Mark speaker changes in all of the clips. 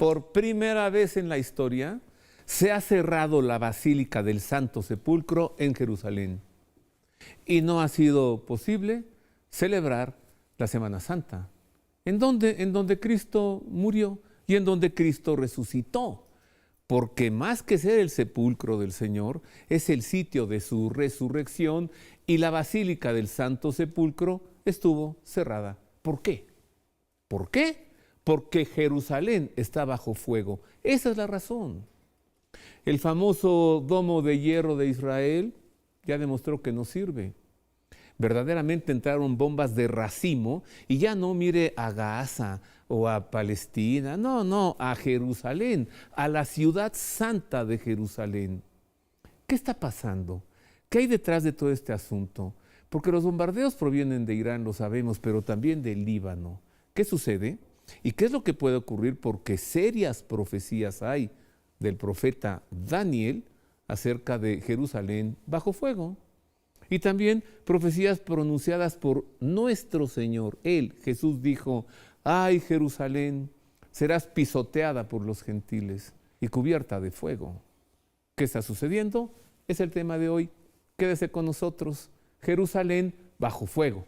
Speaker 1: por primera vez en la historia, se ha cerrado la Basílica del Santo Sepulcro en Jerusalén. Y no ha sido posible celebrar la Semana Santa, en donde Cristo murió y en donde Cristo resucitó. Porque más que ser el sepulcro del Señor, es el sitio de su resurrección y la Basílica del Santo Sepulcro estuvo cerrada. ¿Por qué? ¿Por qué? Porque Jerusalén está bajo fuego. Esa es la razón. El famoso domo de hierro de Israel ya demostró que no sirve. Verdaderamente entraron bombas de racimo y ya no mire a Gaza o a Palestina, no, a Jerusalén, a la ciudad santa de Jerusalén. ¿Qué está pasando? ¿Qué hay detrás de todo este asunto? Porque los bombardeos provienen de Irán, lo sabemos, pero también del Líbano. ¿Qué sucede? ¿Y qué es lo que puede ocurrir? Porque serias profecías hay del profeta Daniel acerca de Jerusalén bajo fuego. Y también profecías pronunciadas por nuestro Señor. Él, Jesús, dijo: ay, Jerusalén, serás pisoteada por los gentiles y cubierta de fuego. ¿Qué está sucediendo? Es el tema de hoy. Quédese con nosotros. Jerusalén bajo fuego.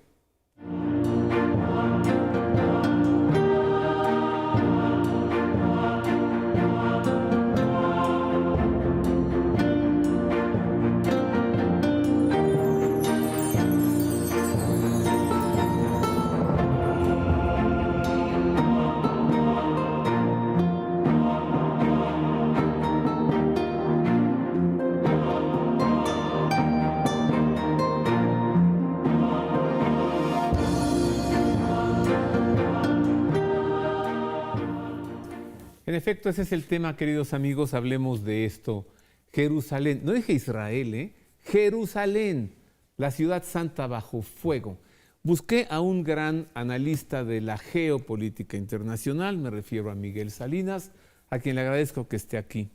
Speaker 1: En efecto, ese es el tema, queridos amigos, hablemos de esto. Jerusalén, no dije Israel, Jerusalén, la ciudad santa bajo fuego. Busqué a un gran analista de la geopolítica internacional, me refiero a Miguel Salinas, a quien le agradezco que esté aquí.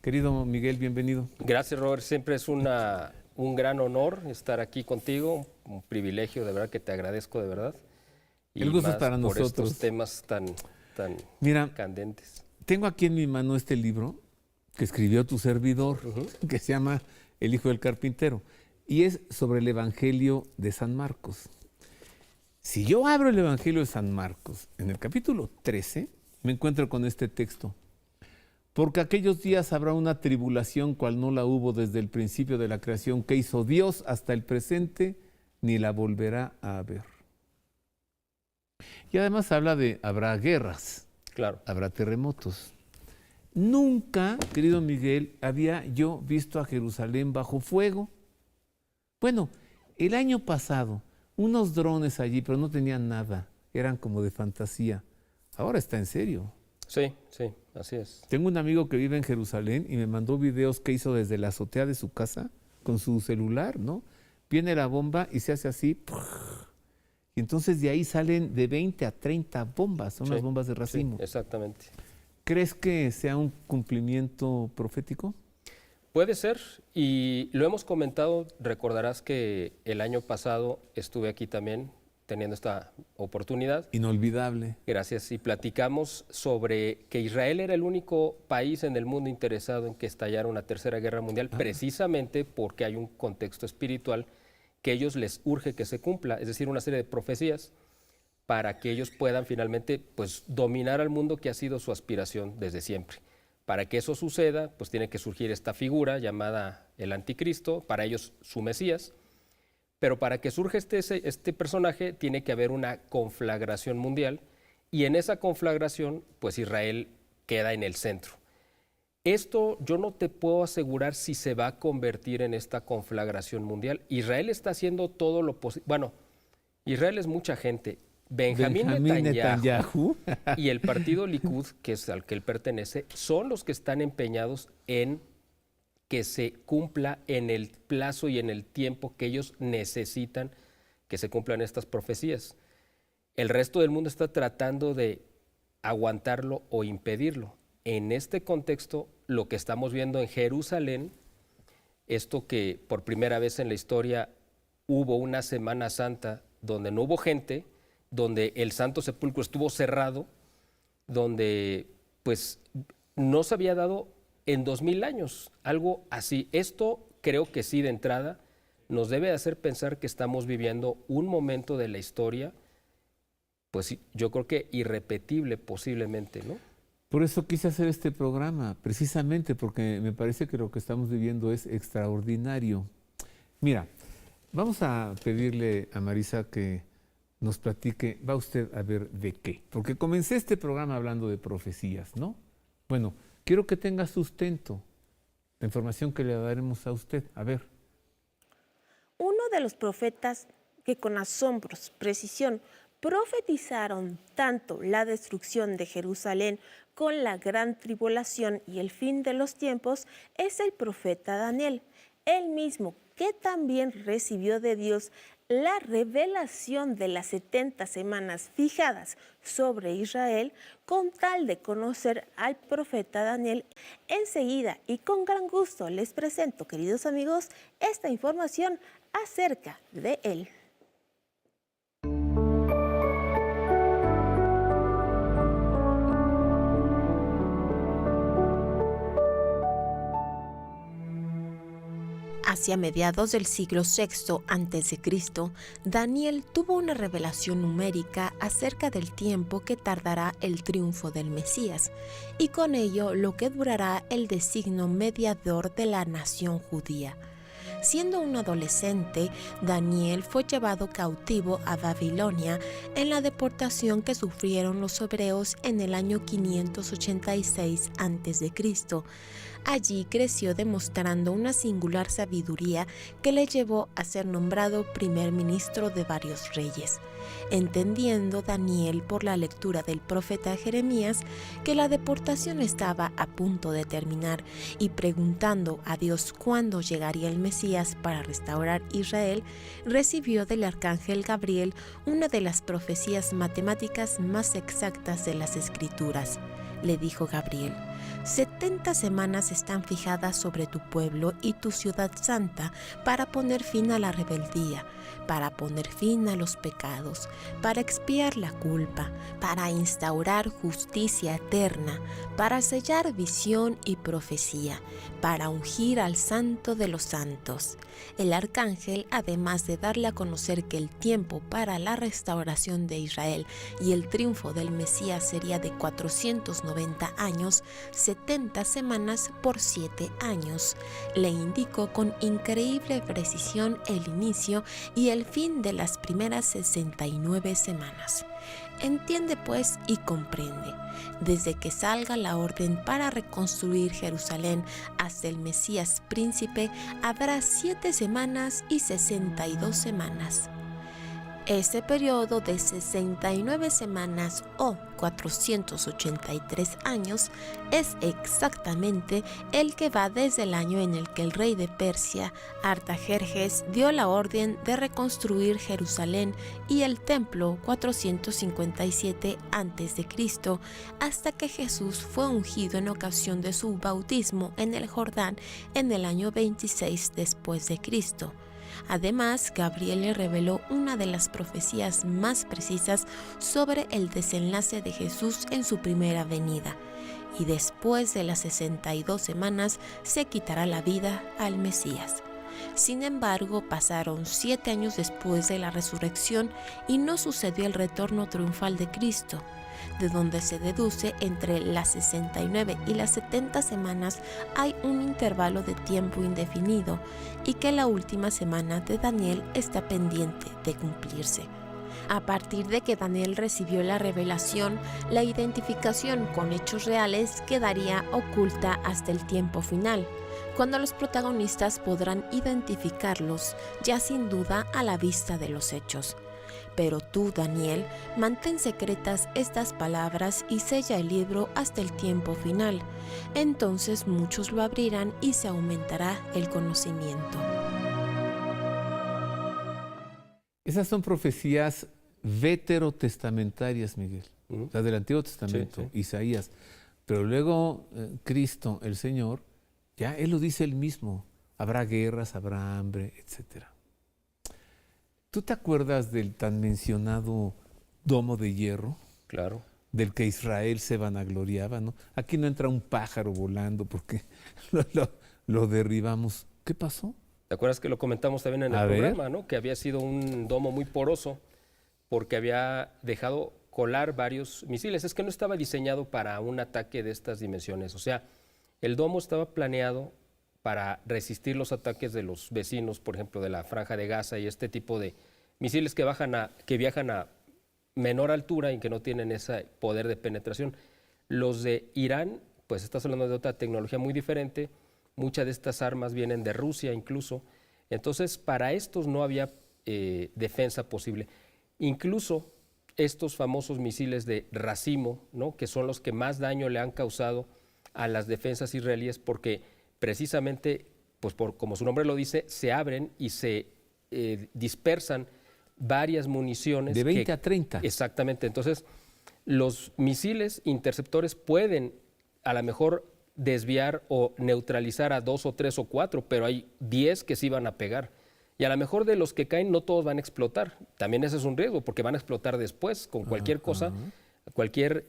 Speaker 1: Querido Miguel, bienvenido.
Speaker 2: Gracias, Robert, siempre es un gran honor estar aquí contigo, un privilegio, de verdad que te agradezco de verdad. Y
Speaker 1: el gusto
Speaker 2: más
Speaker 1: es para
Speaker 2: por
Speaker 1: nosotros.
Speaker 2: estos temas tan candentes.
Speaker 1: Tengo aquí en mi mano este libro que escribió tu servidor, que se llama El Hijo del Carpintero, y es sobre el Evangelio de San Marcos. Si yo abro el Evangelio de San Marcos, en el capítulo 13, me encuentro con este texto. Porque aquellos días habrá una tribulación cual no la hubo desde el principio de la creación que hizo Dios hasta el presente, ni la volverá a haber. Y además habla de, habrá guerras,
Speaker 2: claro,
Speaker 1: habrá terremotos. Nunca, querido Miguel, había yo visto a Jerusalén bajo fuego. Bueno, el año pasado, unos drones allí, pero no tenían nada, eran como de fantasía. Ahora está en serio.
Speaker 2: Sí, así es.
Speaker 1: Tengo un amigo que vive en Jerusalén y me mandó videos que hizo desde la azotea de su casa con su celular, ¿no? Viene la bomba y se hace así. Y entonces de ahí salen de 20 a 30 bombas, son las bombas de racimo.
Speaker 2: Sí, exactamente.
Speaker 1: ¿Crees que sea un cumplimiento profético?
Speaker 2: Puede ser, y lo hemos comentado, recordarás que el año pasado estuve aquí también teniendo esta oportunidad.
Speaker 1: Inolvidable.
Speaker 2: Gracias, y platicamos sobre que Israel era el único país en el mundo interesado en que estallara una tercera guerra mundial, precisamente porque hay un contexto espiritual que a ellos les urge que se cumpla, es decir, una serie de profecías para que ellos puedan finalmente pues, dominar al mundo, que ha sido su aspiración desde siempre. Para que eso suceda, pues tiene que surgir esta figura llamada el Anticristo, para ellos su Mesías, pero para que surja este personaje tiene que haber una conflagración mundial, y en esa conflagración pues Israel queda en el centro. Esto yo no te puedo asegurar si se va a convertir en esta conflagración mundial. Israel está haciendo todo lo posible. Bueno, Israel es mucha gente. Benjamín Netanyahu y el partido Likud, que es al que él pertenece, son los que están empeñados en que se cumpla en el plazo y en el tiempo que ellos necesitan que se cumplan estas profecías. El resto del mundo está tratando de aguantarlo o impedirlo. En este contexto, lo que estamos viendo en Jerusalén, esto que por primera vez en la historia hubo una Semana Santa donde no hubo gente, donde el Santo Sepulcro estuvo cerrado, donde pues no se había dado en 2000 años, algo así. Esto creo que sí, de entrada, nos debe hacer pensar que estamos viviendo un momento de la historia, pues yo creo que irrepetible posiblemente, ¿no?
Speaker 1: Por eso quise hacer este programa, precisamente porque me parece que lo que estamos viviendo es extraordinario. Mira, vamos a pedirle a Marisa que nos platique, va usted a ver de qué, porque comencé este programa hablando de profecías, ¿no? Bueno, quiero que tenga sustento la información que le daremos a usted. A ver.
Speaker 3: Uno de los profetas que con asombros, precisión, profetizaron tanto la destrucción de Jerusalén con la gran tribulación y el fin de los tiempos es el profeta Daniel, el mismo que también recibió de Dios la revelación de las 70 semanas fijadas sobre Israel con tal de conocer al profeta Daniel. Enseguida y con gran gusto les presento, queridos amigos, esta información acerca de él. Hacia mediados del siglo VI a.C., Daniel tuvo una revelación numérica acerca del tiempo que tardará el triunfo del Mesías y con ello lo que durará el designio mediador de la nación judía. Siendo un adolescente, Daniel fue llevado cautivo a Babilonia en la deportación que sufrieron los hebreos en el año 586 a.C. Allí creció demostrando una singular sabiduría que le llevó a ser nombrado primer ministro de varios reyes. Entendiendo Daniel por la lectura del profeta Jeremías que la deportación estaba a punto de terminar y preguntando a Dios cuándo llegaría el Mesías para restaurar Israel, recibió del arcángel Gabriel una de las profecías matemáticas más exactas de las Escrituras. Le dijo Gabriel: 70 semanas están fijadas sobre tu pueblo y tu ciudad santa para poner fin a la rebeldía, para poner fin a los pecados, para expiar la culpa, para instaurar justicia eterna, para sellar visión y profecía, para ungir al Santo de los Santos. El arcángel, además de darle a conocer que el tiempo para la restauración de Israel y el triunfo del Mesías sería de 490 años, 70 semanas por 7 años, le indicó con increíble precisión el inicio y el fin de las primeras 69 semanas. Entiende pues y comprende. Desde que salga la orden para reconstruir Jerusalén hasta el Mesías príncipe, habrá 7 semanas y 62 semanas. Este periodo de 69 semanas o 483 años es exactamente el que va desde el año en el que el rey de Persia, Artajerjes, dio la orden de reconstruir Jerusalén y el templo 457 a.C. hasta que Jesús fue ungido en ocasión de su bautismo en el Jordán en el año 26 después de Cristo. Además, Gabriel le reveló una de las profecías más precisas sobre el desenlace de Jesús en su primera venida. Y después de las 62 semanas se quitará la vida al Mesías. Sin embargo, pasaron 7 años después de la resurrección y no sucedió el retorno triunfal de Cristo, de donde se deduce entre las 69 y las 70 semanas hay un intervalo de tiempo indefinido y que la última semana de Daniel está pendiente de cumplirse. A partir de que Daniel recibió la revelación, la identificación con hechos reales quedaría oculta hasta el tiempo final, cuando los protagonistas podrán identificarlos ya sin duda a la vista de los hechos. Pero tú, Daniel, mantén secretas estas palabras y sella el libro hasta el tiempo final. Entonces muchos lo abrirán y se aumentará el conocimiento.
Speaker 1: Esas son profecías veterotestamentarias, Miguel. O sea, del Antiguo Testamento, sí. Isaías. Pero luego Cristo, el Señor, ya Él lo dice Él mismo. Habrá guerras, habrá hambre, etcétera. ¿Tú te acuerdas del tan mencionado domo de hierro?
Speaker 2: Claro.
Speaker 1: del que Israel se vanagloriaba, ¿no? Aquí no entra un pájaro volando porque lo derribamos. ¿Qué pasó?
Speaker 2: ¿Te acuerdas que lo comentamos también en el programa, ¿no? Que había sido un domo muy poroso porque había dejado colar varios misiles. Es que no estaba diseñado para un ataque de estas dimensiones. O sea, el domo estaba planeado para resistir los ataques de los vecinos, por ejemplo, de la Franja de Gaza y este tipo de misiles que viajan a menor altura y que no tienen ese poder de penetración. Los de Irán, pues estás hablando de otra tecnología muy diferente. Muchas de estas armas vienen de Rusia incluso. Entonces, para estos no había defensa posible. Incluso estos famosos misiles de racimo, ¿no? Que son los que más daño le han causado a las defensas israelíes porque precisamente, pues como su nombre lo dice, se abren y se dispersan varias municiones.
Speaker 1: De 20 a 30.
Speaker 2: Exactamente. Entonces, los misiles interceptores pueden a lo mejor desviar o neutralizar a 2 o 3 o 4, pero hay 10 que sí van a pegar. Y a lo mejor de los que caen no todos van a explotar. También ese es un riesgo porque van a explotar después con cualquier cosa, cualquier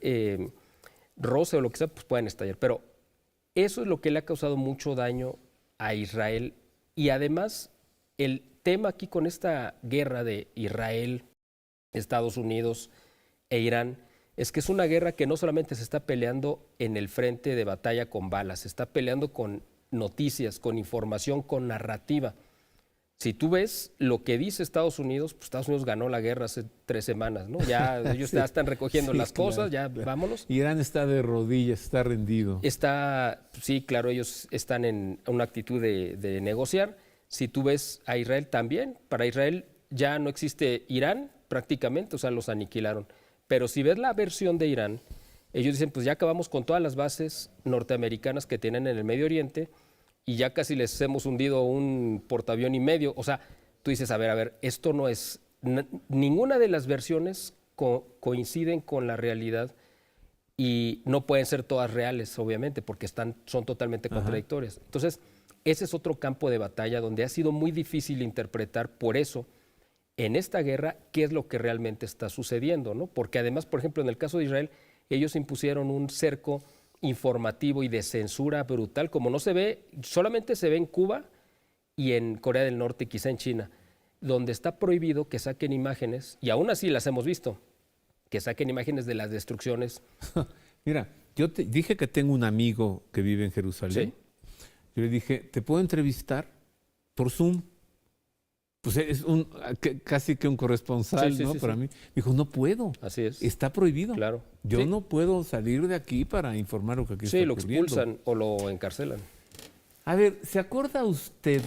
Speaker 2: roce o lo que sea, pues pueden estallar. Pero eso es lo que le ha causado mucho daño a Israel. Y además el tema aquí con esta guerra de Israel, Estados Unidos e Irán es que es una guerra que no solamente se está peleando en el frente de batalla con balas, se está peleando con noticias, con información, con narrativa. Si tú ves lo que dice Estados Unidos, pues Estados Unidos ganó la guerra hace 3 semanas, ¿no? Ya ellos ya están recogiendo las cosas, ya vámonos.
Speaker 1: Irán está de rodillas, está rendido.
Speaker 2: Sí, claro, ellos están en una actitud de negociar. Si tú ves a Israel también, para Israel ya no existe Irán prácticamente, o sea, los aniquilaron. Pero si ves la versión de Irán, ellos dicen, pues ya acabamos con todas las bases norteamericanas que tienen en el Medio Oriente y ya casi les hemos hundido un portaavión y medio. O sea, tú dices, a ver, esto no es... Ninguna de las versiones coinciden con la realidad y no pueden ser todas reales, obviamente, porque son totalmente contradictorias. Entonces, ese es otro campo de batalla donde ha sido muy difícil interpretar, por eso, en esta guerra, qué es lo que realmente está sucediendo, ¿no? Porque además, por ejemplo, en el caso de Israel, ellos impusieron un cerco informativo y de censura brutal, como no se ve, solamente se ve en Cuba y en Corea del Norte, quizá en China, donde está prohibido que saquen imágenes, y aún así las hemos visto, que saquen imágenes de las destrucciones.
Speaker 1: Mira, yo te dije que tengo un amigo que vive en Jerusalén. ¿Sí? Yo le dije, ¿te puedo entrevistar por Zoom? Pues es casi que un corresponsal, ¿no? Para mí. Me dijo, no puedo.
Speaker 2: Así es.
Speaker 1: Está prohibido.
Speaker 2: Claro.
Speaker 1: Yo no puedo salir de aquí para informar lo que aquí está ocurriendo.
Speaker 2: Sí, lo expulsan o lo encarcelan.
Speaker 1: A ver, ¿se acuerda usted,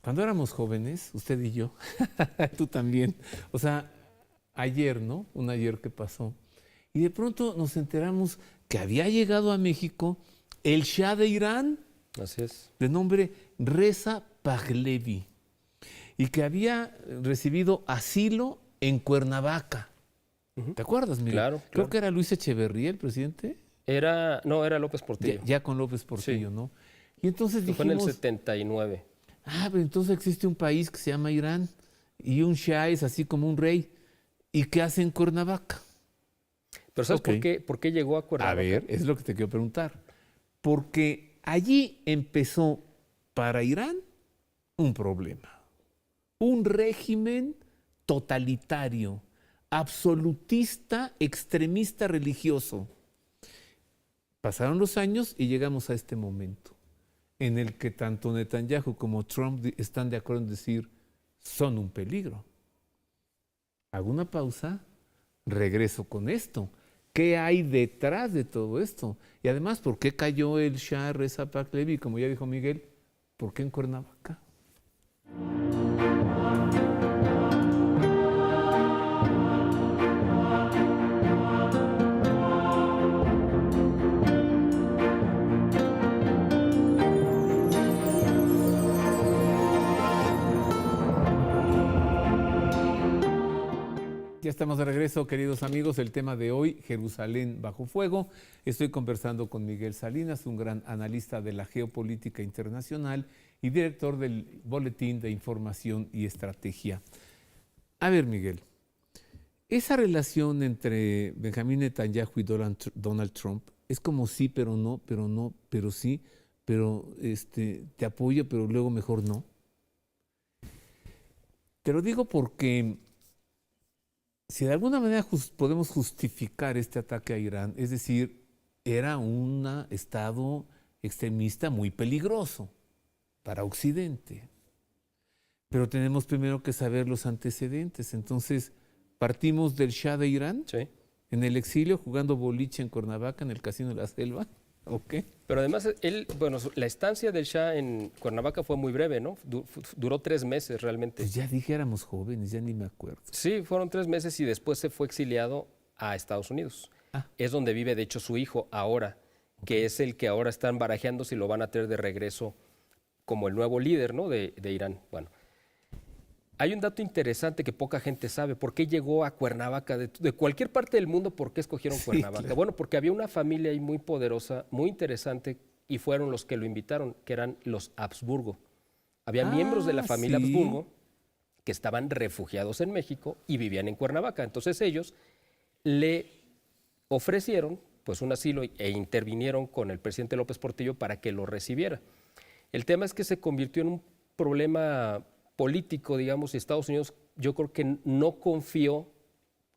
Speaker 1: cuando éramos jóvenes, usted y yo, tú también, o sea, ayer, ¿no? Un ayer que pasó, y de pronto nos enteramos que había llegado a México el Shah de Irán,
Speaker 2: así es,
Speaker 1: de nombre Reza Pahlavi, y que había recibido asilo en Cuernavaca. ¿Te acuerdas, Miguel?
Speaker 2: Claro.
Speaker 1: Creo que era Luis Echeverría el presidente.
Speaker 2: Era López Portillo.
Speaker 1: Ya con López Portillo, sí. ¿No? Y entonces dijimos...
Speaker 2: Fue en el 79.
Speaker 1: Pero entonces existe un país que se llama Irán y un Shah es así como un rey. ¿Y qué hace en Cuernavaca?
Speaker 2: Pero ¿sabes por qué llegó a Cuernavaca?
Speaker 1: A ver, es lo que te quiero preguntar. Porque allí empezó para Irán un problema. Un régimen totalitario, absolutista, extremista religioso. Pasaron los años y llegamos a este momento en el que tanto Netanyahu como Trump están de acuerdo en decir son un peligro. Hago una pausa, regreso con esto. ¿Qué hay detrás de todo esto? Y además, ¿por qué cayó el Shah Reza Pahlavi? Como ya dijo Miguel, ¿por qué en Cuernavaca? Ya estamos de regreso, queridos amigos. El tema de hoy, Jerusalén bajo fuego. Estoy conversando con Miguel Salinas, un gran analista de la geopolítica internacional y director del Boletín de Información y Estrategia. A ver, Miguel, esa relación entre Benjamín Netanyahu y Donald Trump es como sí, pero no, pero sí, pero te apoyo, pero luego mejor no. Te lo digo porque si de alguna manera podemos justificar este ataque a Irán, es decir, era un estado extremista muy peligroso para Occidente. Pero tenemos primero que saber los antecedentes. Entonces, partimos del Shah de Irán,
Speaker 2: Sí.
Speaker 1: en el exilio, jugando boliche en Cuernavaca, en el Casino de la Selva. ¿Ok?
Speaker 2: Pero además, la estancia del Shah en Cuernavaca fue muy breve, ¿no? Duró 3 meses realmente.
Speaker 1: Pues ya dije, éramos jóvenes, ya ni me acuerdo.
Speaker 2: Sí, fueron 3 meses y después se fue exiliado a Estados Unidos.
Speaker 1: Ah.
Speaker 2: Es donde vive, de hecho, su hijo ahora, que es el que ahora están barajeando si lo van a traer de regreso como el nuevo líder, ¿no? de Irán. Bueno, hay un dato interesante que poca gente sabe. ¿Por qué llegó a Cuernavaca? De cualquier parte del mundo, ¿por qué escogieron
Speaker 1: Sí,
Speaker 2: Cuernavaca?
Speaker 1: claro.
Speaker 2: Bueno, porque había una familia ahí muy poderosa, muy interesante, y fueron los que lo invitaron, que eran los Habsburgo. Había miembros de la familia
Speaker 1: sí.
Speaker 2: Habsburgo que estaban refugiados en México y vivían en Cuernavaca. Entonces ellos le ofrecieron pues un asilo e intervinieron con el presidente López Portillo para que lo recibiera. El tema es que se convirtió en un problema político, digamos, y Estados Unidos yo creo que no confió,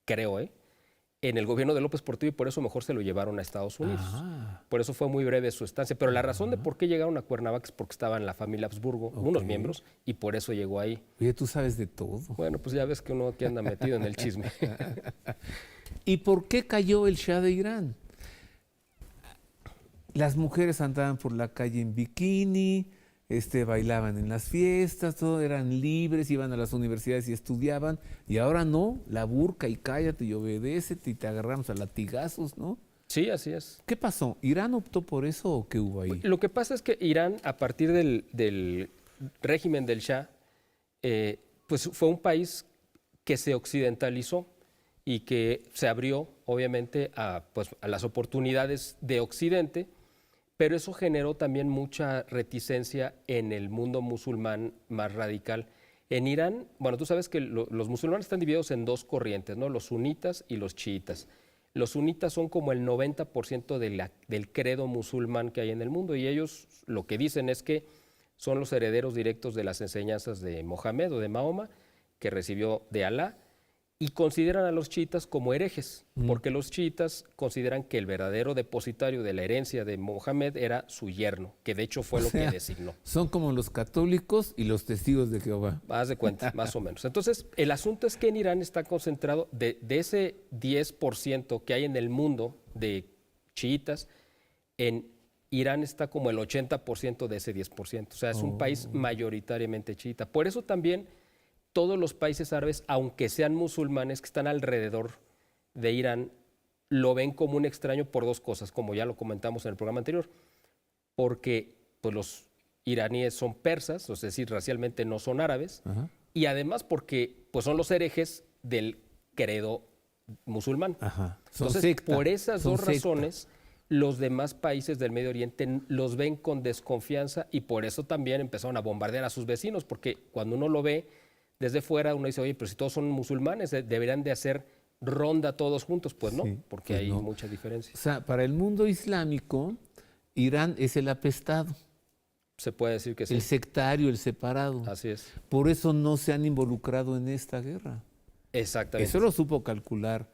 Speaker 2: creo, en el gobierno de López Portillo y por eso mejor se lo llevaron a Estados Unidos.
Speaker 1: Ah.
Speaker 2: Por eso fue muy breve su estancia. Pero la razón de por qué llegaron a Cuernavaca es porque estaban la familia Habsburgo, unos miembros, y por eso llegó ahí.
Speaker 1: Oye, tú sabes de todo.
Speaker 2: Bueno, pues ya ves que uno aquí anda metido en el chisme.
Speaker 1: ¿Y por qué cayó el Shah de Irán? Las mujeres andaban por la calle en bikini, bailaban en las fiestas, todo eran libres, iban a las universidades y estudiaban, y ahora no, la burka y cállate y obedécete y te agarramos a latigazos, ¿no?
Speaker 2: Sí, así es.
Speaker 1: ¿Qué pasó? ¿Irán optó por eso o qué hubo ahí?
Speaker 2: Lo que pasa es que Irán, a partir del régimen del Shah, pues fue un país que se occidentalizó y que se abrió, obviamente, a las oportunidades de Occidente, pero eso generó también mucha reticencia en el mundo musulmán más radical. En Irán, bueno, tú sabes que los musulmanes están divididos en 2 corrientes, ¿no? Los sunitas y los chiitas. Los sunitas son como el 90% del credo musulmán que hay en el mundo y ellos lo que dicen es que son los herederos directos de las enseñanzas de Mohammed o de Mahoma, que recibió de Alá, y consideran a los chiitas como herejes, porque los chiitas consideran que el verdadero depositario de la herencia de Mohammed era su yerno, que de hecho fue lo que designó.
Speaker 1: Son como los católicos y los testigos de Jehová.
Speaker 2: Haz de cuenta, más o menos. Entonces, el asunto es que en Irán está concentrado de ese 10% que hay en el mundo de chiitas, en Irán está como el 80% de ese 10%. O sea, es un país mayoritariamente chiita. Por eso también todos los países árabes, aunque sean musulmanes que están alrededor de Irán, lo ven como un extraño por 2 cosas, como ya lo comentamos en el programa anterior. Porque pues, los iraníes son persas, es decir, racialmente no son árabes,
Speaker 1: Ajá.
Speaker 2: y además porque pues, son los herejes del credo musulmán.
Speaker 1: Ajá. Son
Speaker 2: Entonces,
Speaker 1: secta,
Speaker 2: por esas
Speaker 1: son
Speaker 2: 2
Speaker 1: secta.
Speaker 2: razones, los demás países del Medio Oriente los ven con desconfianza y por eso también empezaron a bombardear a sus vecinos, porque cuando uno lo ve desde fuera, uno dice, oye, pero si todos son musulmanes, deberían de hacer ronda todos juntos. Pues no,
Speaker 1: Sí,
Speaker 2: porque
Speaker 1: pues
Speaker 2: hay
Speaker 1: no.
Speaker 2: mucha diferencia.
Speaker 1: O sea, para el mundo islámico, Irán es el apestado,
Speaker 2: Se puede decir que sí.
Speaker 1: el sectario, el separado.
Speaker 2: Así es.
Speaker 1: Por eso no se han involucrado en esta guerra.
Speaker 2: Exactamente.
Speaker 1: Eso lo supo calcular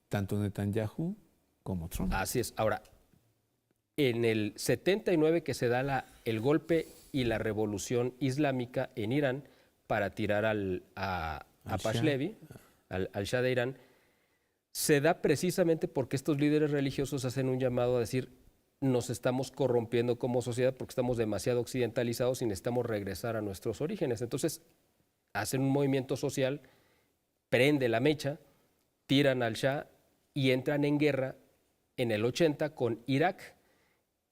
Speaker 1: tanto Netanyahu como Trump.
Speaker 2: Así es. Ahora, en el 79 que se da el golpe y la revolución islámica en Irán para tirar a Pahlavi, al Shah de Irán, se da precisamente porque estos líderes religiosos hacen un llamado a decir nos estamos corrompiendo como sociedad porque estamos demasiado occidentalizados y necesitamos regresar a nuestros orígenes. Entonces, hacen un movimiento social, prende la mecha, tiran al Shah y entran en guerra en el 80 con Irak.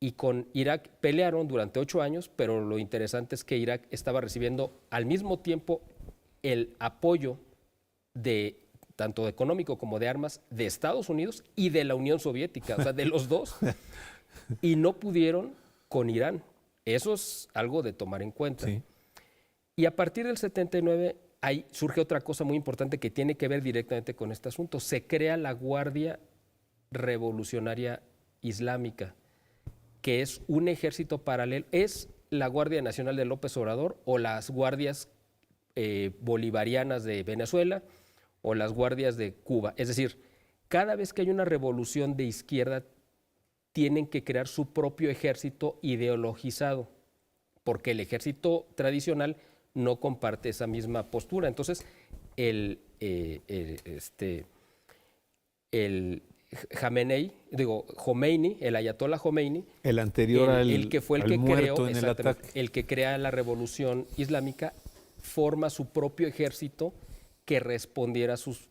Speaker 2: Y con Irak pelearon durante 8 años, pero lo interesante es que Irak estaba recibiendo al mismo tiempo el apoyo de tanto económico como de armas de Estados Unidos y de la Unión Soviética, o sea, de los dos. Y no pudieron con Irán. Eso es algo de tomar en cuenta.
Speaker 1: Sí.
Speaker 2: Y a partir del 79 ahí surge otra cosa muy importante que tiene que ver directamente con este asunto. Se crea la Guardia Revolucionaria Islámica, que es un ejército paralelo. Es la Guardia Nacional de López Obrador o las guardias bolivarianas de Venezuela o las guardias de Cuba. Es decir, cada vez que hay una revolución de izquierda, tienen que crear su propio ejército ideologizado, porque el ejército tradicional no comparte esa misma postura. Entonces, el Khomeini, el ayatollah Khomeini,
Speaker 1: El anterior
Speaker 2: el que fue el que
Speaker 1: muerto
Speaker 2: creó,
Speaker 1: en el ataque.
Speaker 2: el que crea la revolución islámica, forma su propio ejército que respondiera a sus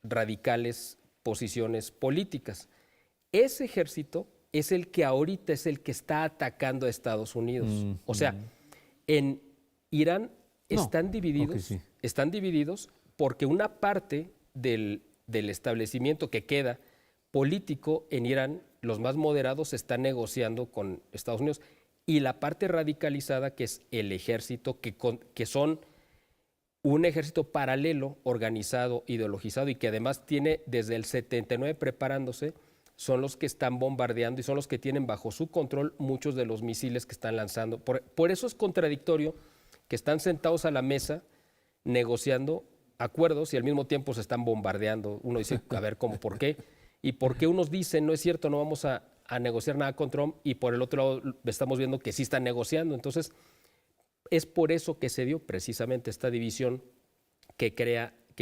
Speaker 2: radicales posiciones políticas. Ese ejército es el que ahorita es el que está atacando a Estados Unidos. O sea, en Irán están divididos porque una parte del establecimiento que queda político en Irán, los más moderados, están negociando con Estados Unidos, y la parte radicalizada, que es el ejército, que son un ejército paralelo, organizado, ideologizado, y que además tiene desde el 79 preparándose, son los que están bombardeando y son los que tienen bajo su control muchos de los misiles que están lanzando. Por eso es contradictorio que están sentados a la mesa negociando acuerdos y al mismo tiempo se están bombardeando. Uno dice, a ver, ¿cómo? ¿Por qué? Y por qué unos dicen, no es cierto, no vamos a negociar nada con Trump, y por el otro lado estamos viendo que sí están negociando. Entonces, es por eso que se dio precisamente esta división que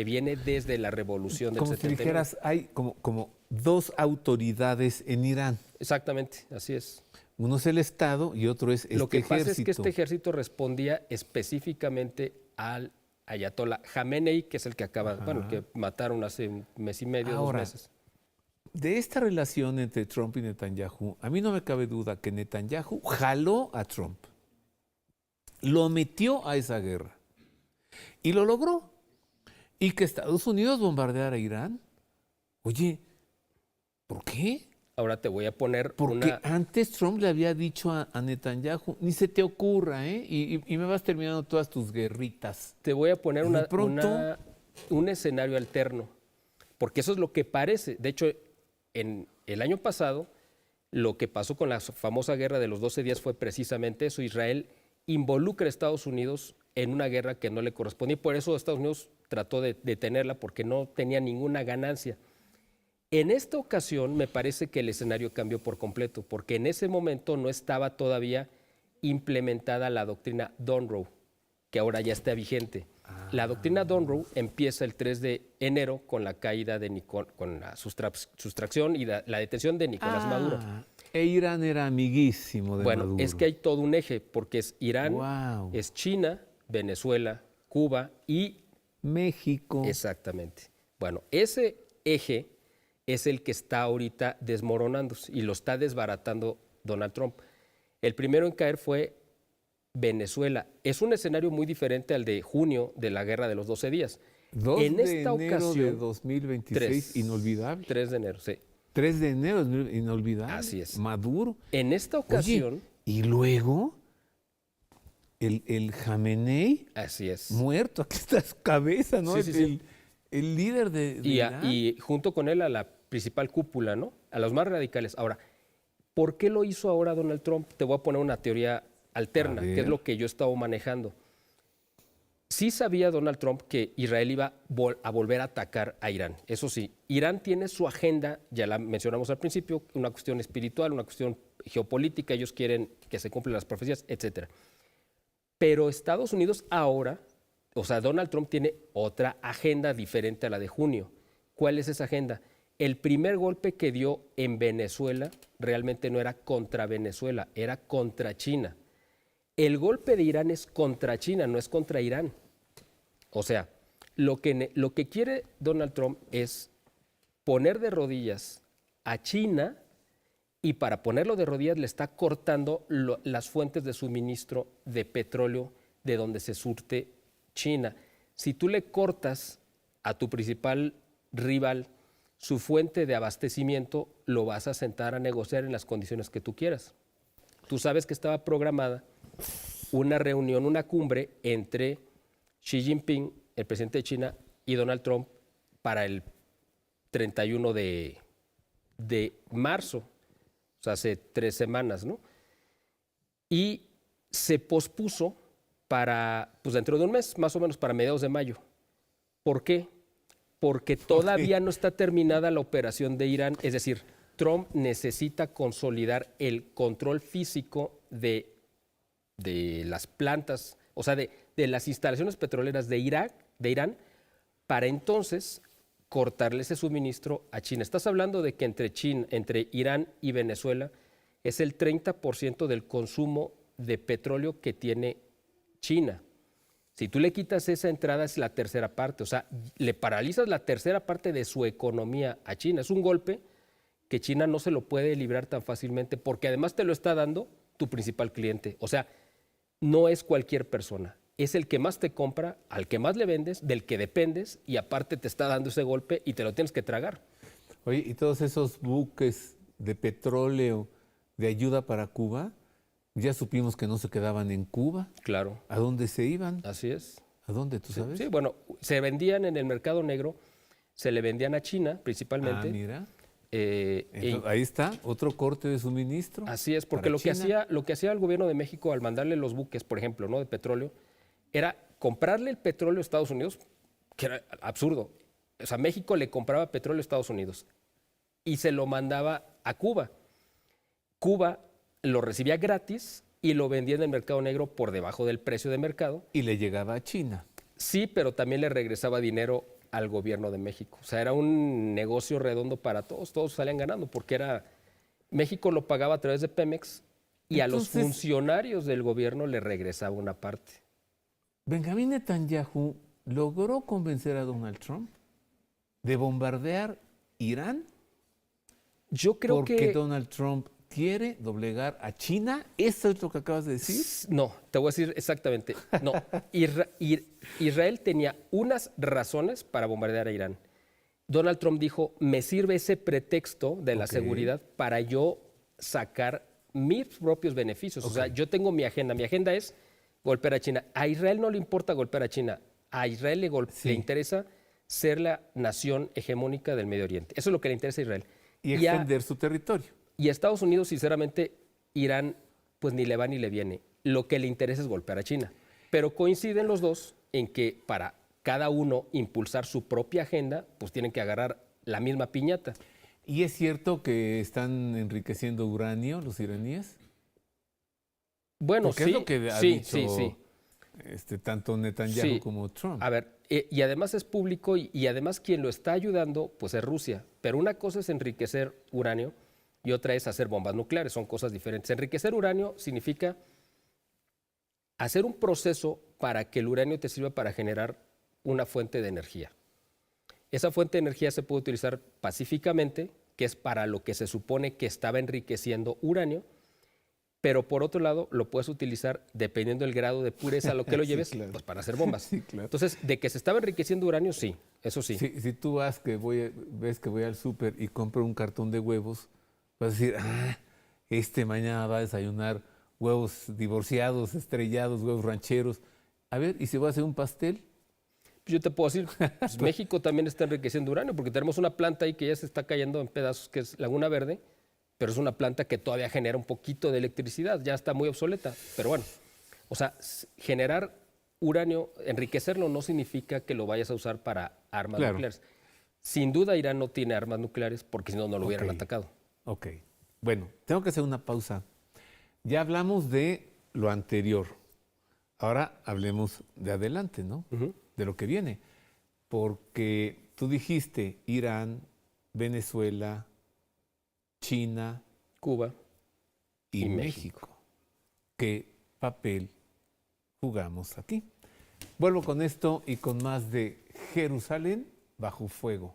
Speaker 2: viene desde la revolución del 79.
Speaker 1: Como si dijeras, hay como dos autoridades en Irán.
Speaker 2: Exactamente, así es.
Speaker 1: Uno es el Estado y otro es este ejército.
Speaker 2: Lo que pasa es que este ejército respondía específicamente al ayatollah Khamenei, que es el que que mataron hace un mes y medio,
Speaker 1: Ahora,
Speaker 2: 2 meses.
Speaker 1: De esta relación entre Trump y Netanyahu, a mí no me cabe duda que Netanyahu jaló a Trump, lo metió a esa guerra y lo logró. Y que Estados Unidos bombardeara a Irán. Oye, ¿por qué?
Speaker 2: Ahora te voy a poner
Speaker 1: Porque antes Trump le había dicho a Netanyahu, ni se te ocurra, ¿eh? Y me vas terminando todas tus guerritas.
Speaker 2: Te voy a poner
Speaker 1: De
Speaker 2: un escenario alterno, porque eso es lo que parece. De hecho, en el año pasado, lo que pasó con la famosa guerra de los 12 días fue precisamente eso. Israel involucra a Estados Unidos en una guerra que no le correspondía, y por eso Estados Unidos trató de detenerla, porque no tenía ninguna ganancia. En esta ocasión me parece que el escenario cambió por completo, porque en ese momento no estaba todavía implementada la doctrina Donroe, que ahora ya está vigente. La doctrina Donroe empieza el 3 de enero con la caída con la sustracción y la detención de Nicolás Maduro.
Speaker 1: E Irán era amiguísimo de Maduro.
Speaker 2: Bueno, es que hay todo un eje, porque es Irán,
Speaker 1: Wow.
Speaker 2: es China, Venezuela, Cuba y
Speaker 1: México.
Speaker 2: Exactamente. Bueno, ese eje es el que está ahorita desmoronándose y lo está desbaratando Donald Trump. El primero en caer fue Venezuela. Es un escenario muy diferente al de junio de la guerra de los 12 días.
Speaker 1: 2
Speaker 2: en
Speaker 1: de
Speaker 2: esta
Speaker 1: enero
Speaker 2: ocasión,
Speaker 1: de 2026, inolvidable.
Speaker 2: 3 de enero, sí.
Speaker 1: 3 de enero, inolvidable.
Speaker 2: Así es.
Speaker 1: Maduro.
Speaker 2: En esta ocasión,
Speaker 1: Oye, y luego el Khamenei
Speaker 2: así es.
Speaker 1: muerto, aquí está su cabeza, ¿no?
Speaker 2: Sí.
Speaker 1: El líder de Irán.
Speaker 2: Y junto con él a la principal cúpula, ¿no? A los más radicales. Ahora, ¿por qué lo hizo ahora Donald Trump? Te voy a poner una teoría alterna, que es lo que yo he estado manejando. Sí sabía Donald Trump que Israel iba a volver a atacar a Irán. Eso sí, Irán tiene su agenda, ya la mencionamos al principio, una cuestión espiritual, una cuestión geopolítica, ellos quieren que se cumplan las profecías, etcétera. Pero Estados Unidos ahora, o sea, Donald Trump tiene otra agenda diferente a la de junio. ¿Cuál es esa agenda? El primer golpe que dio en Venezuela realmente no era contra Venezuela, era contra China. El golpe de Irán es contra China, no es contra Irán. O sea, lo que quiere Donald Trump es poner de rodillas a China, y para ponerlo de rodillas le está cortando las fuentes de suministro de petróleo de donde se surte China. Si tú le cortas a tu principal rival su fuente de abastecimiento, lo vas a sentar a negociar en las condiciones que tú quieras. Tú sabes que estaba programada una reunión, una cumbre entre Xi Jinping el presidente de China y Donald Trump para el 31 de marzo, o sea, hace 3 semanas, ¿no? Y se pospuso para, pues dentro de un mes, más o menos para mediados de mayo. ¿Por qué? Porque todavía no está terminada la operación de Irán, es decir, Trump necesita consolidar el control físico de las plantas, o sea, de las instalaciones petroleras de Irán, para entonces cortarle ese suministro a China. Estás hablando de que entre Irán y Venezuela es el 30% del consumo de petróleo que tiene China. Si tú le quitas esa entrada es la tercera parte, o sea, le paralizas la tercera parte de su economía a China. Es un golpe que China no se lo puede librar tan fácilmente porque además te lo está dando tu principal cliente. O sea, no es cualquier persona, es el que más te compra, al que más le vendes, del que dependes y aparte te está dando ese golpe y te lo tienes que tragar.
Speaker 1: Oye, ¿y todos esos buques de petróleo de ayuda para Cuba? Ya supimos que no se quedaban en Cuba.
Speaker 2: Claro.
Speaker 1: ¿A dónde se iban?
Speaker 2: Así es.
Speaker 1: ¿A dónde, tú sabes?
Speaker 2: Sí, bueno, se vendían en el mercado negro, se le vendían a China principalmente.
Speaker 1: Ah, mira.
Speaker 2: Entonces,
Speaker 1: ahí está, otro corte de suministro.
Speaker 2: Así es, porque lo que hacía el gobierno de México al mandarle los buques, por ejemplo, ¿no?, de petróleo, era comprarle el petróleo a Estados Unidos, que era absurdo. O sea, México le compraba petróleo a Estados Unidos y se lo mandaba a Cuba. Cuba lo recibía gratis y lo vendía en el mercado negro por debajo del precio de mercado.
Speaker 1: Y le llegaba a China.
Speaker 2: Sí, pero también le regresaba dinero al gobierno de México. O sea, era un negocio redondo para todos. Todos salían ganando porque México lo pagaba a través de Pemex y a los funcionarios del gobierno le regresaba una parte.
Speaker 1: Benjamín Netanyahu logró convencer a Donald Trump de bombardear Irán.
Speaker 2: Yo creo
Speaker 1: porque Donald Trump quiere doblegar a China. ¿Eso es lo que acabas de decir?
Speaker 2: No, te voy a decir exactamente. No, Israel tenía unas razones para bombardear a Irán. Donald Trump dijo, me sirve ese pretexto de la seguridad para yo sacar mis propios beneficios. O sea, yo tengo mi agenda. Mi agenda es golpear a China. A Israel no le importa golpear a China. A Israel le interesa ser la nación hegemónica del Medio Oriente. Eso es lo que le interesa a Israel.
Speaker 1: Y extender su territorio.
Speaker 2: Y a Estados Unidos, sinceramente, Irán pues ni le va ni le viene. Lo que le interesa es golpear a China. Pero coinciden los dos en que para cada uno impulsar su propia agenda, pues tienen que agarrar la misma piñata.
Speaker 1: ¿Y es cierto que están enriqueciendo uranio los iraníes?
Speaker 2: Bueno,
Speaker 1: porque es lo que ha dicho tanto Netanyahu como Trump.
Speaker 2: A ver, y además es público y además quien lo está ayudando pues es Rusia. Pero una cosa es enriquecer uranio y otra es hacer bombas nucleares, son cosas diferentes. Enriquecer uranio significa hacer un proceso para que el uranio te sirva para generar una fuente de energía. Esa fuente de energía se puede utilizar pacíficamente, que es para lo que se supone que estaba enriqueciendo uranio, pero por otro lado lo puedes utilizar dependiendo del grado de pureza a lo que lo lleves, pues para hacer bombas.
Speaker 1: Sí, claro.
Speaker 2: Entonces, de que se estaba enriqueciendo uranio, sí, eso sí.
Speaker 1: Si tú ves que voy al súper y compro un cartón de huevos, vas a decir, mañana va a desayunar huevos divorciados, estrellados, huevos rancheros. A ver, ¿y si voy a hacer un pastel?
Speaker 2: Yo te puedo decir, pues México también está enriqueciendo uranio, porque tenemos una planta ahí que ya se está cayendo en pedazos, que es Laguna Verde, pero es una planta que todavía genera un poquito de electricidad, ya está muy obsoleta. Pero bueno, o sea, generar uranio, enriquecerlo no significa que lo vayas a usar para armas nucleares. Sin duda Irán no tiene armas nucleares porque si no, no lo hubieran atacado.
Speaker 1: Ok. Bueno, tengo que hacer una pausa. Ya hablamos de lo anterior. Ahora hablemos de adelante, ¿no? De lo que viene. Porque tú dijiste Irán, Venezuela, China,
Speaker 2: Cuba
Speaker 1: y México. ¿Qué papel jugamos aquí? Vuelvo con esto y con más de Jerusalén bajo fuego.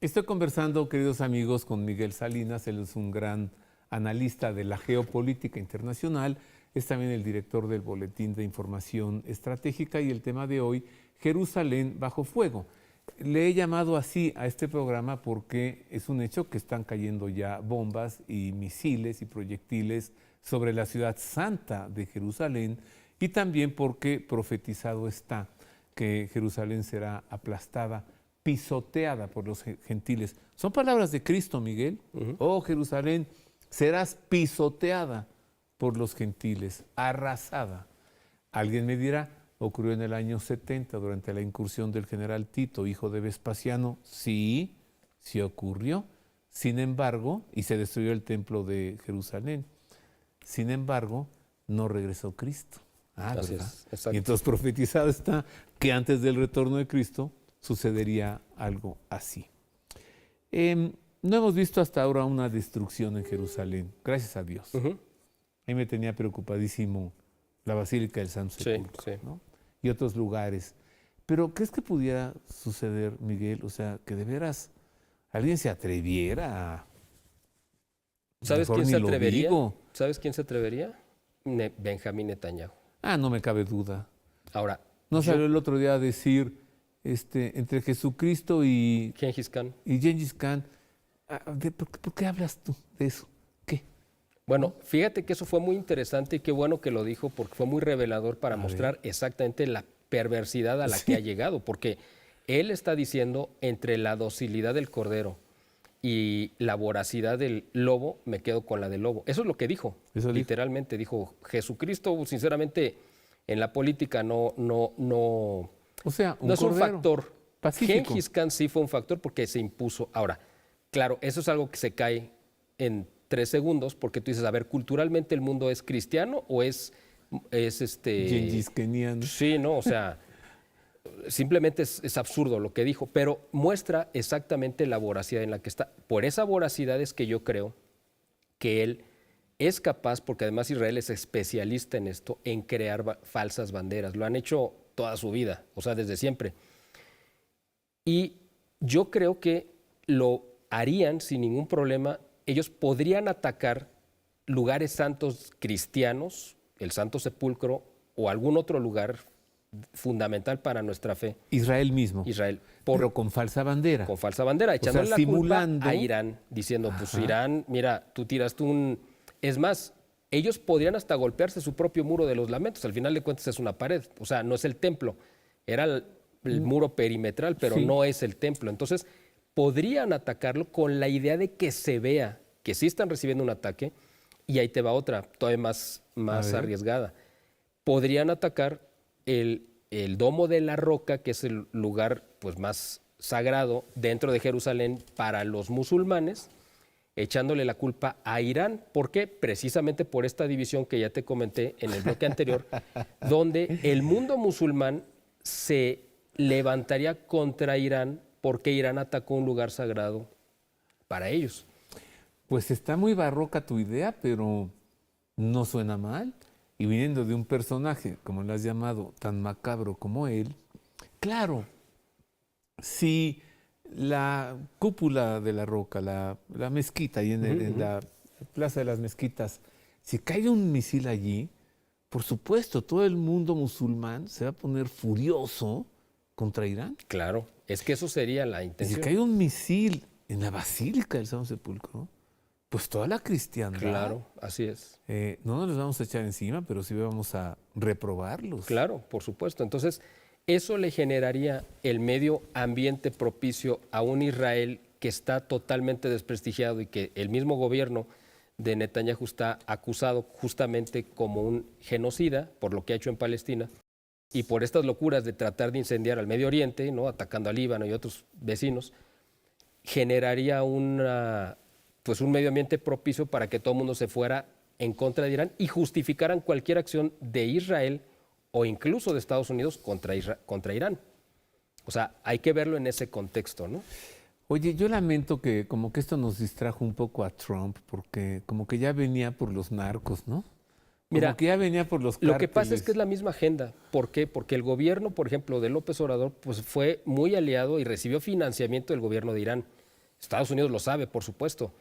Speaker 1: Estoy conversando, queridos amigos, con Miguel Salinas. Él es un gran analista de la geopolítica internacional es también el director del Boletín de Información Estratégica y el tema de hoy, Jerusalén bajo fuego. Le he llamado así a este programa porque es un hecho que están cayendo ya bombas y misiles y proyectiles sobre la ciudad santa de Jerusalén y también porque profetizado está que Jerusalén será aplastada, pisoteada por los gentiles. Son palabras de Cristo, Miguel. Oh, Jerusalén, serás pisoteada por los gentiles, arrasada. Alguien me dirá, ocurrió en el año 70 durante la incursión del general Tito, hijo de Vespasiano. Sí, sí ocurrió. Sin embargo, y se destruyó el templo de Jerusalén. Sin embargo, no regresó Cristo.
Speaker 2: Así
Speaker 1: ¿verdad?
Speaker 2: es, exacto.
Speaker 1: Y entonces profetizado está que antes del retorno de Cristo sucedería algo así. No hemos visto hasta ahora una destrucción en Jerusalén, gracias a Dios. A mí me tenía preocupadísimo la Basílica del Santo Sepulcro, ¿no? Y otros lugares. Pero ¿crees que pudiera suceder, Miguel? O sea, que de veras alguien se atreviera a...
Speaker 2: ¿Sabes
Speaker 1: mejor
Speaker 2: quién
Speaker 1: ni
Speaker 2: se
Speaker 1: lo
Speaker 2: atrevería?
Speaker 1: digo.
Speaker 2: ¿Sabes quién se atrevería? Benjamín Netanyahu.
Speaker 1: No me cabe duda.
Speaker 2: Ahora,
Speaker 1: No salió el otro día a decir, entre Jesucristo y
Speaker 2: Gengis Khan.
Speaker 1: Gengis Khan, ¿por qué hablas tú de eso? ¿Qué?
Speaker 2: Bueno, fíjate que eso fue muy interesante y qué bueno que lo dijo porque fue muy revelador para mostrar exactamente la perversidad a la que ha llegado, porque él está diciendo entre la docilidad del cordero y la voracidad del lobo, me quedo con la del lobo. Eso es lo que dijo, literalmente dijo Jesucristo, sinceramente, en la política no
Speaker 1: O sea,
Speaker 2: es un factor.
Speaker 1: pacífico.
Speaker 2: Gengis Khan sí fue un factor porque se impuso. Ahora, claro, eso es algo que se cae en 3 segundos porque tú dices, a ver, culturalmente el mundo es cristiano o es
Speaker 1: Gengis Keniano.
Speaker 2: Sí, no, o sea, simplemente es absurdo lo que dijo, pero muestra exactamente la voracidad en la que está. Por esa voracidad es que yo creo que él es capaz, porque además Israel es especialista en esto, en crear falsas banderas. Lo han hecho toda su vida, o sea, desde siempre. Y yo creo que lo harían sin ningún problema. Ellos podrían atacar lugares santos cristianos, el Santo Sepulcro o algún otro lugar fundamental para nuestra fe.
Speaker 1: Israel mismo.
Speaker 2: Israel.
Speaker 1: Pero con falsa bandera.
Speaker 2: Con falsa bandera, echándole la
Speaker 1: simulando
Speaker 2: culpa a Irán, diciendo, pues Irán, mira, tú tiraste un... Es más, ellos podrían hasta golpearse su propio muro de los lamentos. Al final de cuentas es una pared, o sea, no es el templo. Era el muro perimetral, pero no es el templo. Entonces, podrían atacarlo con la idea de que se vea que sí están recibiendo un ataque, y ahí te va otra, todavía más arriesgada. Podrían atacar el Domo de la Roca, que es el lugar pues, más sagrado dentro de Jerusalén para los musulmanes, echándole la culpa a Irán. ¿Por qué? Precisamente por esta división que ya te comenté en el bloque anterior, donde el mundo musulmán se levantaría contra Irán porque Irán atacó un lugar sagrado para ellos.
Speaker 1: Pues está muy barroca tu idea, pero no suena mal. Y viniendo de un personaje, como lo has llamado, tan macabro como él, claro, si la cúpula de la Roca, la mezquita, ahí en la Plaza de las Mezquitas, si cae un misil allí, por supuesto, todo el mundo musulmán se va a poner furioso contra Irán.
Speaker 2: Claro, es que eso sería la intención.
Speaker 1: Y si cae un misil en la Basílica del Santo Sepulcro, pues toda la cristiandad.
Speaker 2: Claro, así es.
Speaker 1: No nos los vamos a echar encima, pero sí vamos a reprobarlos.
Speaker 2: Claro, por supuesto. Entonces, eso le generaría el medio ambiente propicio a un Israel que está totalmente desprestigiado y que el mismo gobierno de Netanyahu está acusado justamente como un genocida por lo que ha hecho en Palestina y por estas locuras de tratar de incendiar al Medio Oriente, ¿no? Atacando a Líbano y otros vecinos, generaría un medio ambiente propicio para que todo el mundo se fuera en contra de Irán y justificaran cualquier acción de Israel o incluso de Estados Unidos contra Irán. O sea, hay que verlo en ese contexto, ¿no?
Speaker 1: Oye, yo lamento que como que esto nos distrajo un poco a Trump, porque como que ya venía por los narcos, ¿no?
Speaker 2: Mira,
Speaker 1: que ya venía por los cárteles.
Speaker 2: Lo que pasa es que es la misma agenda. ¿Por qué? Porque el gobierno, por ejemplo, de López Obrador, pues fue muy aliado y recibió financiamiento del gobierno de Irán. Estados Unidos lo sabe, por supuesto.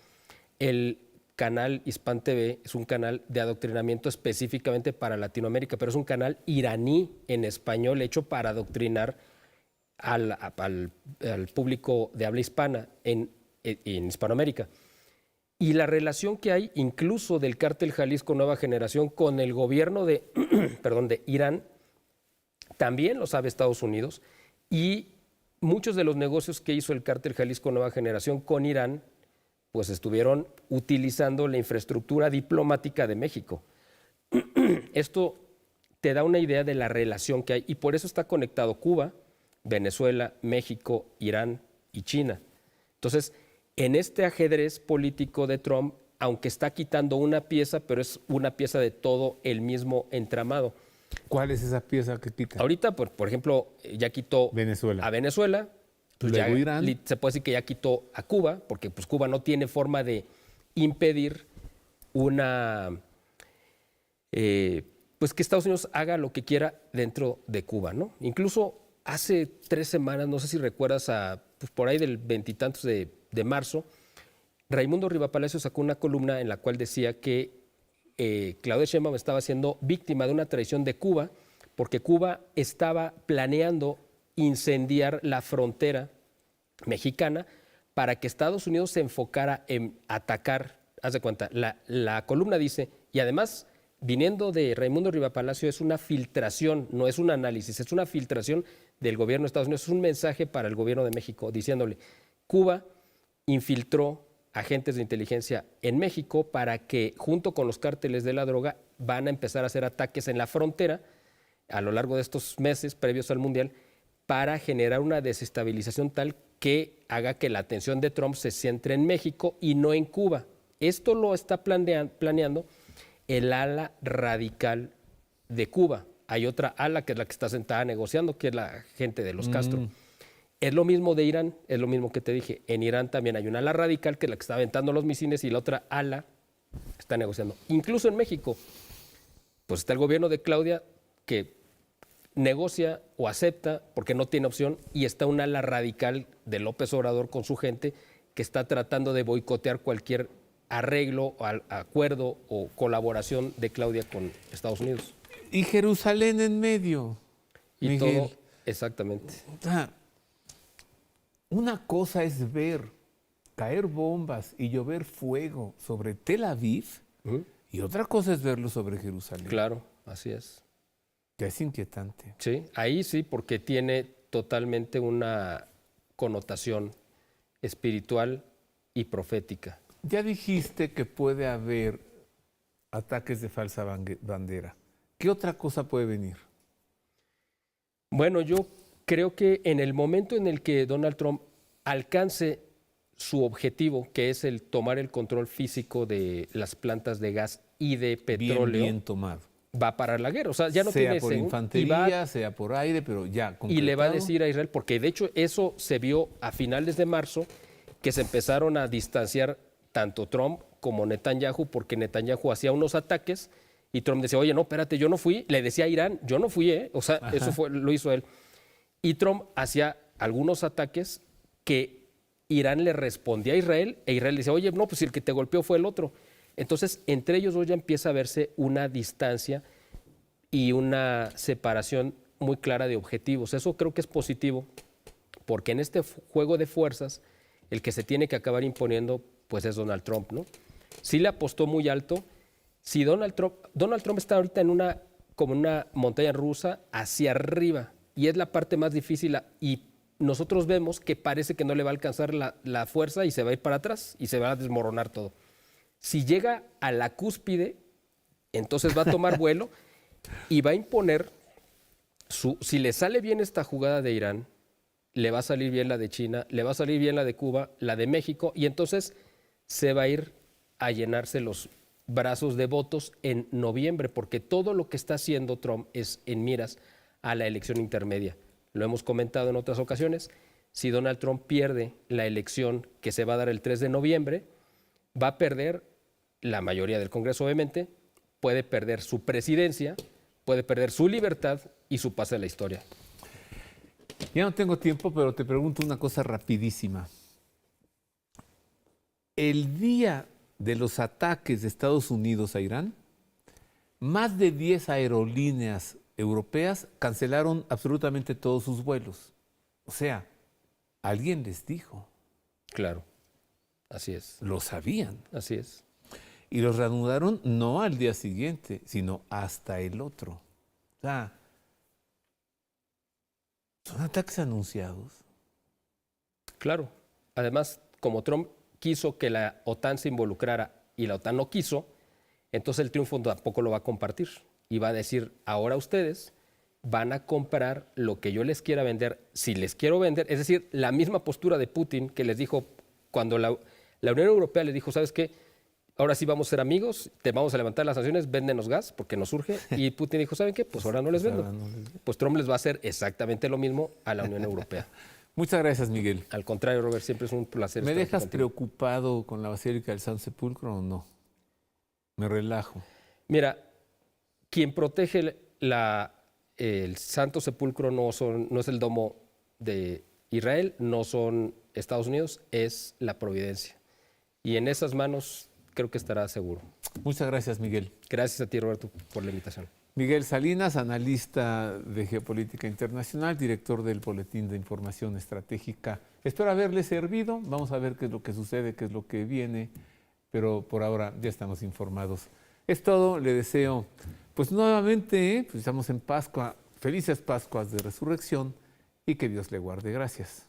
Speaker 2: canal Hispan TV es un canal de adoctrinamiento específicamente para Latinoamérica, pero es un canal iraní en español hecho para adoctrinar al público de habla hispana en Hispanoamérica. Y la relación que hay incluso del cártel Jalisco Nueva Generación con el gobierno de, de Irán, también lo sabe Estados Unidos, y muchos de los negocios que hizo el cártel Jalisco Nueva Generación con Irán, pues estuvieron utilizando la infraestructura diplomática de México. Esto te da una idea de la relación que hay, y por eso está conectado Cuba, Venezuela, México, Irán y China. Entonces, en este ajedrez político de Trump, aunque está quitando una pieza, pero es una pieza de todo el mismo entramado.
Speaker 1: ¿Cuál es esa pieza que quita?
Speaker 2: Ahorita, por ejemplo, ya quitó
Speaker 1: Venezuela.
Speaker 2: a Venezuela, pues
Speaker 1: Luego
Speaker 2: ya
Speaker 1: Irán.
Speaker 2: se puede decir que ya quitó a Cuba, porque pues Cuba no tiene forma de impedir pues que Estados Unidos haga lo que quiera dentro de Cuba, ¿no? Incluso hace 3 semanas, no sé si recuerdas, pues por ahí del 20 y tantos de marzo, Raimundo Rivapalacio sacó una columna en la cual decía que Claudia Sheinbaum estaba siendo víctima de una traición de Cuba, porque Cuba estaba planeando incendiar la frontera mexicana para que Estados Unidos se enfocara en atacar. Haz de cuenta, la columna dice, y además, viniendo de Raimundo Rivapalacio, es una filtración, no es un análisis, es una filtración del gobierno de Estados Unidos, es un mensaje para el gobierno de México, diciéndole, Cuba infiltró agentes de inteligencia en México para que, junto con los cárteles de la droga, van a empezar a hacer ataques en la frontera a lo largo de estos meses previos al Mundial para generar una desestabilización tal que haga que la atención de Trump se centre en México y no en Cuba. Esto lo está planeando el ala radical de Cuba. Hay otra ala que es la que está sentada negociando, que es la gente de los Castro. Es lo mismo de Irán, es lo mismo que te dije. En Irán también hay una ala radical que es la que está aventando los misiles y la otra ala está negociando. Incluso en México, pues está el gobierno de Claudia que negocia o acepta porque no tiene opción, y está un ala radical de López Obrador con su gente que está tratando de boicotear cualquier arreglo, o acuerdo o colaboración de Claudia con Estados Unidos.
Speaker 1: Y Jerusalén en medio.
Speaker 2: Y
Speaker 1: Miguel.
Speaker 2: todo, exactamente.
Speaker 1: Una cosa es ver caer bombas y llover fuego sobre Tel Aviv, y otra cosa es verlo sobre Jerusalén.
Speaker 2: Claro, así es.
Speaker 1: Ya es inquietante.
Speaker 2: Sí, ahí sí, porque tiene totalmente una connotación espiritual y profética.
Speaker 1: Ya dijiste que puede haber ataques de falsa bandera. ¿Qué otra cosa puede venir?
Speaker 2: Bueno, yo creo que en el momento en el que Donald Trump alcance su objetivo, que es el tomar el control físico de las plantas de gas y de petróleo,
Speaker 1: Bien tomado.
Speaker 2: va a parar la guerra. O sea, ya no
Speaker 1: sea
Speaker 2: tiene
Speaker 1: por infantería, sea por aire, pero ya concretado.
Speaker 2: Y le va a decir a Israel, porque de hecho eso se vio a finales de marzo, que se empezaron a distanciar tanto Trump como Netanyahu, porque Netanyahu hacía unos ataques y Trump decía, oye, no, espérate, yo no fui. Le decía a Irán, yo no fui, ¿eh? O sea, eso lo hizo él. Y Trump hacía algunos ataques que Irán le respondía a Israel, e Israel decía, oye, no, pues si el que te golpeó fue el otro. Entonces, entre ellos dos ya empieza a verse una distancia y una separación muy clara de objetivos. Eso creo que es positivo, porque en este juego de fuerzas, el que se tiene que acabar imponiendo, pues es Donald Trump, ¿no? Sí le apostó muy alto. Si Donald Trump está ahorita en como una montaña rusa hacia arriba, y es la parte más difícil, y nosotros vemos que parece que no le va a alcanzar la fuerza y se va a ir para atrás y se va a desmoronar todo. Si llega a la cúspide, entonces va a tomar vuelo y va a imponer, si le sale bien esta jugada de Irán, le va a salir bien la de China, le va a salir bien la de Cuba, la de México, y entonces se va a ir a llenarse los brazos de votos en noviembre, porque todo lo que está haciendo Trump es en miras a la elección intermedia. Lo hemos comentado en otras ocasiones. Si Donald Trump pierde la elección que se va a dar el 3 de noviembre, va a perder la mayoría del Congreso, obviamente, puede perder su presidencia, puede perder su libertad y su pase a la historia.
Speaker 1: Ya no tengo tiempo, pero te pregunto una cosa rapidísima. El día de los ataques de Estados Unidos a Irán, más de 10 aerolíneas europeas cancelaron absolutamente todos sus vuelos. O sea, alguien les dijo.
Speaker 2: Claro, así es.
Speaker 1: Lo sabían.
Speaker 2: Así es.
Speaker 1: Y los reanudaron no al día siguiente, sino hasta el otro. O sea, son ataques anunciados.
Speaker 2: Claro. Además, como Trump quiso que la OTAN se involucrara y la OTAN no quiso, entonces el triunfo tampoco lo va a compartir. Y va a decir, ahora ustedes van a comprar lo que yo les quiera vender, si les quiero vender. Es decir, la misma postura de Putin que les dijo cuando la Unión Europea le dijo, ¿sabes qué? Ahora sí vamos a ser amigos, te vamos a levantar las sanciones, véndenos gas porque nos urge. Y Putin dijo, ¿saben qué? Pues ahora no les vendo. Pues Trump les va a hacer exactamente lo mismo a la Unión Europea.
Speaker 1: Muchas gracias, Miguel.
Speaker 2: Al contrario, Robert, siempre es un placer.
Speaker 1: ¿Me
Speaker 2: estar aquí
Speaker 1: dejas
Speaker 2: contigo.
Speaker 1: preocupado con la Basílica del Santo Sepulcro o no? Me relajo.
Speaker 2: Mira, quien protege el Santo Sepulcro no es el domo de Israel, no son Estados Unidos, es la providencia. Y en esas manos creo que estará seguro.
Speaker 1: Muchas gracias, Miguel.
Speaker 2: Gracias a ti, Roberto, por la invitación.
Speaker 1: Miguel Salinas, analista de geopolítica internacional, director del Boletín de Información Estratégica. Espero haberle servido. Vamos a ver qué es lo que sucede, qué es lo que viene, pero por ahora ya estamos informados. Es todo. Le deseo, pues nuevamente, pues estamos en Pascua, felices Pascuas de Resurrección y que Dios le guarde. Gracias.